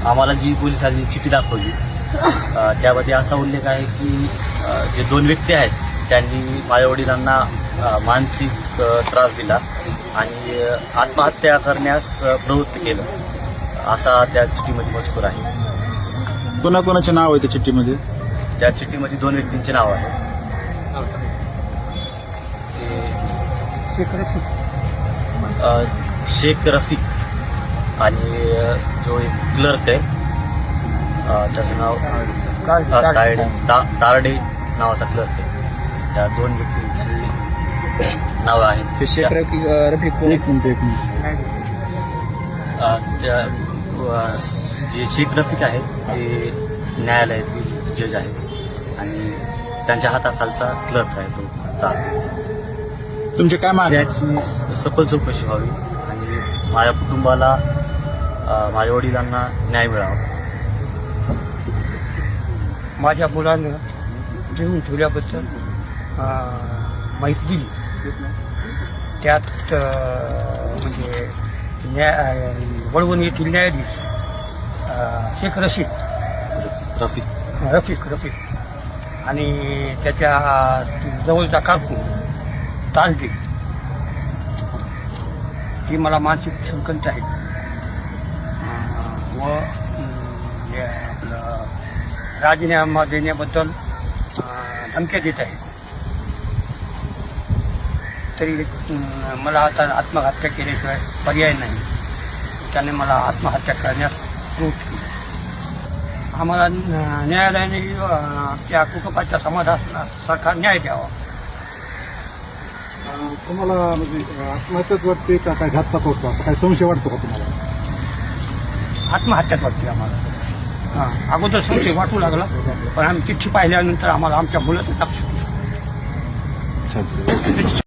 आम्हाला जी पोलिसांनी चिठ्ठी दाखवली त्यामध्ये असा उल्लेख आहे की जे 2 व्यक्ती आहेत त्यांनी माझ्या वडिलांना मानसिक त्रास दिला आणि आत्महत्या करण्यास प्रवृत्त केलं, असा त्या चिठ्ठीमध्ये मजकूर आहे. कोणाकोणाचे नाव आहे त्या चिठ्ठीमध्ये? त्या चिठ्ठीमध्ये 2 व्यक्तींचे नाव आहे. शेख रफिक आणि जो एक क्लर्क आहे त्याचं नाव तारडे नावाचा क्लर्क आहे. त्या 2 व्यक्तींची नावं आहेत. शेख रफिक एक मिनिट. जे शेख रफिक आहेत ते न्यायालयातील जज आहेत आणि त्यांच्या हाताखालचा क्लर्क आहे तो तारडे. तुमचे काय मागणी? याची सखोल चौकशी व्हावी आणि माझ्या कुटुंबाला माझ्या वडिलांना न्याय मिळावा. माझ्या मुलानं घेऊन ठेवल्याबद्दल माहिती दिली. त्यात म्हणजे वळवण येथील न्यायाधीश शेख रफिक आणि त्याच्या जवळचा काकू तारडे ती मला मानसिक संकट आहे व आपलं राजीनामा देण्याबद्दल धमक्या देत आहे. तरी मला आता आत्महत्या केल्याशिवाय पर्याय नाही. त्याने मला आत्महत्या करण्यास प्रवृत्त केली. आम्हाला न्यायालयाने त्या कुटुंबाच्या समाधानासारखा न्याय द्यावा. तुम्हाला म्हणजे आत्महत्याच वाटते का काय घातपात होतो असं काय संशय वाटतो का तुम्हाला? आत्महत्याच वाटते आम्हाला. अगोदर संशय वाटू लागला, पण आम्ही चिठ्ठी पाहिल्यानंतर आम्हाला आमच्या मुलाचं लक्ष दिसलं.